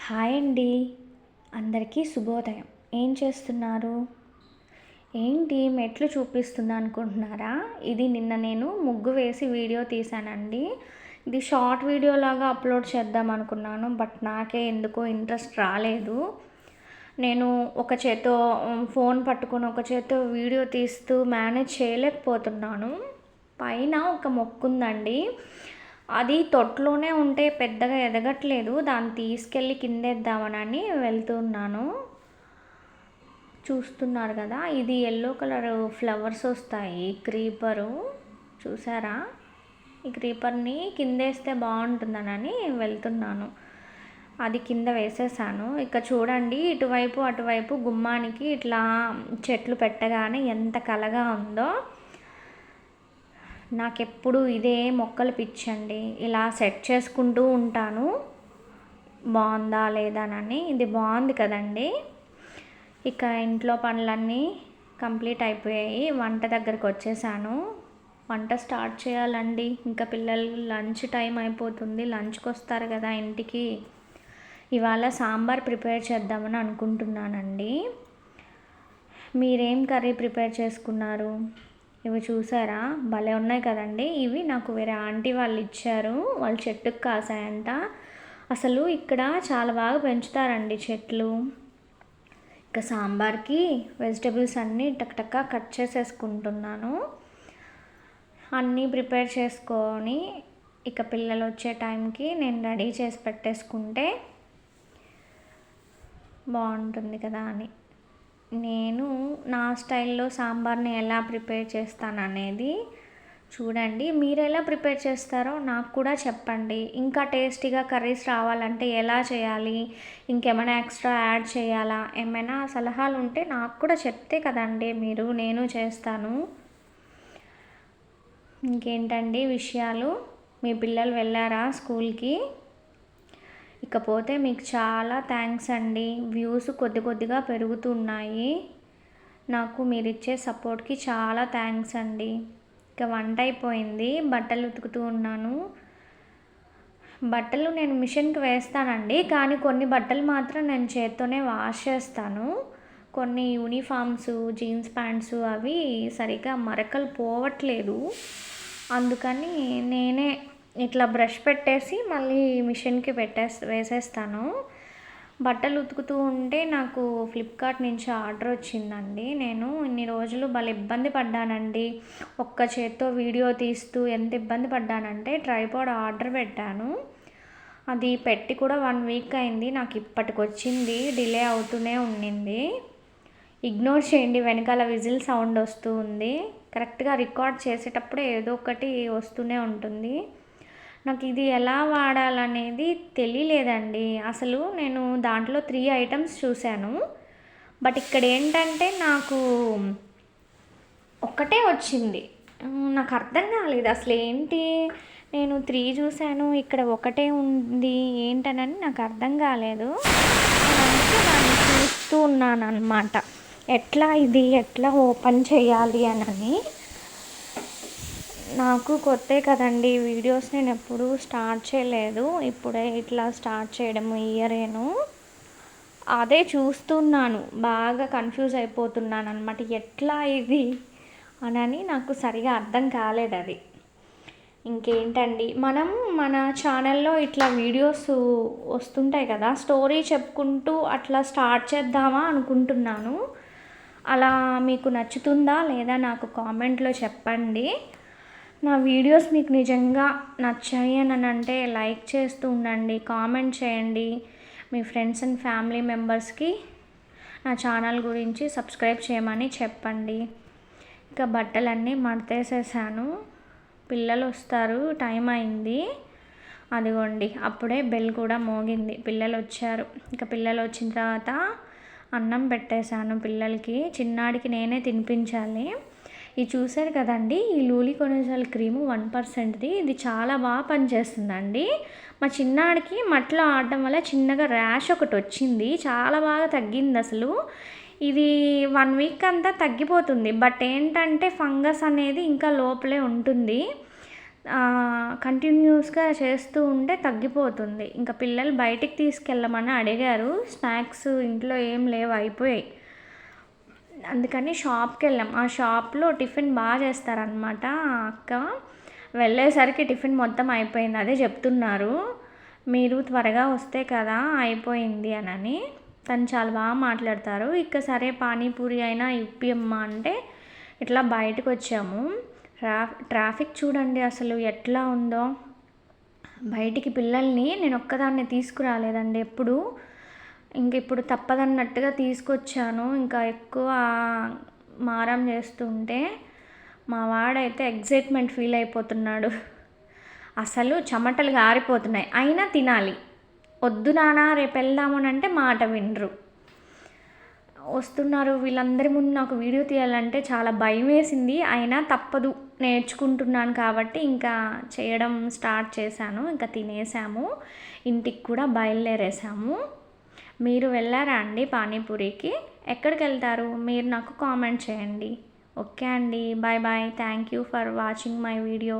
Hi అండి. అందరికీ శుభోదయం. ఏం చేస్తున్నారు? ఏంటి మెట్లు చూపిస్తున్నా అనుకుంటున్నారా? ఇది నిన్న నేను ముగ్గు వేసి వీడియో తీశానండి. ఇది షార్ట్ వీడియోలాగా అప్లోడ్ చేద్దాం అనుకున్నాను. బట్ నాకే ఎందుకో ఇంట్రెస్ట్ రాలేదు. నేను ఒక చేత్తో ఫోన్ పట్టుకొని ఒక చేత్తో వీడియో తీస్తూ మేనేజ్ చేయలేకపోతున్నాను. పైన ఒక మొక్కుందండి. అది తొట్టులోనే ఉంటే పెద్దగా ఎదగట్లేదు. దాన్ని తీసుకెళ్ళి కిందేద్దామనని వెళ్తున్నాను. చూస్తున్నారు కదా, ఇది యెల్లో కలర్ ఫ్లవర్స్ వస్తాయి. క్రీపరు చూసారా? ఈ క్రీపర్ని కిందేస్తే బాగుంటుందనని వెళ్తున్నాను. అది కింద వేసేసాను. ఇక చూడండి, ఇటువైపు అటువైపు గుమ్మానికి ఇట్లా చెట్లు పెట్టగానే ఎంత కలగా ఉందో. నాకెప్పుడు ఇదే మొక్కలు పిచ్చండి. ఇలా సెట్ చేసుకుంటూ ఉంటాను, బాగుందా లేదానని. ఇది బాగుంది కదండి. ఇక ఇంట్లో పనులన్నీ కంప్లీట్ అయిపోయాయి. వంట దగ్గరకు వచ్చేసాను. వంట స్టార్ట్ చేయాలండి. ఇంకా పిల్లలు లంచ్ టైం అయిపోతుంది. లంచ్కి వస్తారు కదా ఇంటికి. ఇవాళ సాంబార్ ప్రిపేర్ చేద్దామని అనుకుంటున్నానండి. మీరేం కర్రీ ప్రిపేర్ చేసుకున్నారు? ఇవి చూసారా, భలే ఉన్నాయి కదండి. ఇవి నాకు వేరే ఆంటీ వాళ్ళు ఇచ్చారు. వాళ్ళ చెట్టుకు కాసాయంట. అసలు ఇక్కడ చాలా బాగా పెంచుతారండి చెట్లు. ఇక సాంబార్కి వెజిటబుల్స్ అన్నీ టక్టక్కా కట్ చేసేసుకుంటున్నాను. అన్నీ ప్రిపేర్ చేసుకొని ఇక పిల్లలు వచ్చే టైంకి నేను రెడీ చేసి పెట్టేసుకుంటే బాగుంటుంది కదా అని. నేను నా స్టైల్లో సాంబార్ని ఎలా ప్రిపేర్ చేస్తాననేది చూడండి. మీరు ఎలా ప్రిపేర్ చేస్తారో నాకు కూడా చెప్పండి. ఇంకా టేస్టీగా కర్రీస్ రావాలంటే ఎలా చేయాలి, ఇంకేమైనా ఎక్స్ట్రా యాడ్ చేయాలా, ఏమైనా సలహాలు ఉంటే నాకు కూడా చెప్తే కదండి మీరు, నేను చేస్తాను. ఇంకేంటండి విషయాలు? మీ పిల్లలు వెళ్ళారా స్కూల్కి? ఇకపోతే మీకు చాలా థ్యాంక్స్ అండి. వ్యూస్ కొద్దిగా పెరుగుతున్నాయి. నాకు మీరు ఇచ్చే సపోర్ట్కి చాలా థ్యాంక్స్ అండి. ఇక వంట అయిపోయింది. బట్టలు ఉతుకుతూ ఉన్నాను. బట్టలు నేను మిషన్కి వేస్తానండి, కానీ కొన్ని బట్టలు మాత్రం నేను చేత్తోనే వాష్ చేస్తాను. కొన్ని యూనిఫామ్స్, జీన్స్ ప్యాంట్స్ అవి సరిగ్గా మరకలు పోవట్లేదు. అందుకని నేనే ఇట్లా బ్రష్ పెట్టేసి మళ్ళీ మిషన్కి వేసేస్తాను. బట్టలు ఉతుకుతూ ఉంటే నాకు ఫ్లిప్కార్ట్ నుంచి ఆర్డర్ వచ్చిందండి. నేను ఇన్ని రోజులు భలే ఇబ్బంది పడ్డానండి. ఒక్క చేత్తో వీడియో తీస్తూ ఎంత ఇబ్బంది పడ్డానంటే ట్రైపాడ్ ఆర్డర్ పెట్టాను. అది పెట్టి కూడా 1 వీక్ అయింది. నాకు ఇప్పటికి వచ్చింది. డిలే అవుతూనే ఉండింది. ఇగ్నోర్ చేయండి, వెనకాల విజిల్ సౌండ్ వస్తూ ఉంది. కరెక్ట్గా రికార్డ్ చేసేటప్పుడే ఏదో ఒకటి వస్తూనే ఉంటుంది. నాకు ఇది ఎలా వాడాలనేది తెలియలేదండి. అసలు నేను దాంట్లో 3 ఐటమ్స్ చూశాను. బట్ ఇక్కడ ఏంటంటే నాకు ఒక్కటే వచ్చింది. నాకు అర్థం కాలేదు అసలు ఏంటి. నేను 3 చూశాను, ఇక్కడ ఒకటే ఉంది ఏంటనని నాకు అర్థం కాలేదు. నేను అందుకే దాన్ని చూస్తూ ఉన్నాను అన్నమాట. ఎట్లా ఓపెన్ చేయాలి అని. నాకు కొత్తే కదండి వీడియోస్, నేను ఎప్పుడూ స్టార్ట్ చేయలేదు. ఇప్పుడే ఇట్లా స్టార్ట్ చేయడం ఇయరేను. అదే చూస్తున్నాను, బాగా కన్ఫ్యూజ్ అయిపోతున్నాను అనమాట. ఎట్లా ఇది అని నాకు సరిగా అర్థం కాలేదు అది. ఇంకేంటండి, మనం మన ఛానల్లో ఇట్లా వీడియోస్ వస్తుంటాయి కదా, స్టోరీ చెప్పుకుంటూ అట్లా స్టార్ట్ చేద్దామా అనుకుంటున్నాను. అలా మీకు నచ్చుతుందా లేదా నాకు కామెంట్లో చెప్పండి. నా వీడియోస్ మీకు నిజంగా నచ్చాయి అని అంటే లైక్ చేస్తూ ఉండండి, కామెంట్ చేయండి. మీ ఫ్రెండ్స్ అండ్ ఫ్యామిలీ మెంబర్స్కి నా ఛానల్ గురించి సబ్స్క్రైబ్ చేయమని చెప్పండి. ఇక బట్టలన్నీ మడతేసేసాను. పిల్లలు వస్తారు, టైం అయింది. అదిగోండి అప్పుడే బెల్ కూడా మోగింది. పిల్లలు వచ్చారు. ఇక పిల్లలు వచ్చిన తర్వాత అన్నం పెట్టేశాను పిల్లలకి. చిన్నాడికి నేనే తినిపించాలి. ఇది చూసారు కదండి, ఈ లూలికొనజాల్ క్రీము 1%ది. ఇది చాలా బాగా పనిచేస్తుందండి. మా చిన్నాడికి మట్లో ఆడటం వల్ల చిన్నగా ర్యాష్ ఒకటి వచ్చింది, చాలా బాగా తగ్గింది అసలు. ఇది 1 వీక్ అంతా తగ్గిపోతుంది. బట్ ఏంటంటే ఫంగస్ అనేది ఇంకా లోపలే ఉంటుంది. కంటిన్యూస్గా చేస్తూ ఉంటే తగ్గిపోతుంది. ఇంకా పిల్లలు బయటికి తీసుకెళ్ళమని అడిగారు. స్నాక్స్ ఇంట్లో ఏం లేవు, అయిపోయాయి. అందుకని షాప్కి వెళ్ళాం. ఆ షాప్లో టిఫిన్ బాగా చేస్తారనమాట అక్క. వెళ్ళేసరికి టిఫిన్ మొత్తం అయిపోయింది. అదే చెప్తున్నారు, మీరు త్వరగా వస్తే కదా అయిపోయింది అని. తను చాలా బాగా మాట్లాడతారు. ఇక సరే పానీపూరి అయినా ఇప్పియమ్మా అంటే ఇట్లా బయటకు వచ్చాము. ట్రాఫిక్ చూడండి అసలు ఎట్లా ఉందో. బయటికి పిల్లల్ని నేను ఒక్కదాన్ని తీసుకురాలేదండి ఎప్పుడు. ఇంక ఇప్పుడు తప్పదన్నట్టుగా తీసుకొచ్చాను. ఇంకా ఎక్కువ మారం చేస్తుంటే మా వాడైతే ఎగ్జైట్మెంట్ ఫీల్ అయిపోతున్నాడు. అసలు చెమటలు గారిపోతున్నాయి, అయినా తినాలి. వద్దు నాన్న రేపు వెళ్దాము అంటే మాట వినరు. వస్తున్నారు వీళ్ళందరి ముందు. నాకు వీడియో తీయాలంటే చాలా భయం వేసింది, అయినా తప్పదు, నేర్చుకుంటున్నాను కాబట్టి ఇంకా చేయడం స్టార్ట్ చేశాను. ఇంకా తినేసాము, ఇంటికి కూడా బయలుదేరేసాము. మీరు వెళ్ళారా అండి పానీపూరికి? ఎక్కడికి వెళ్తారు మీరు నాకు కామెంట్ చేయండి. ఓకే అండి, bye bye. Thank you for watching my video.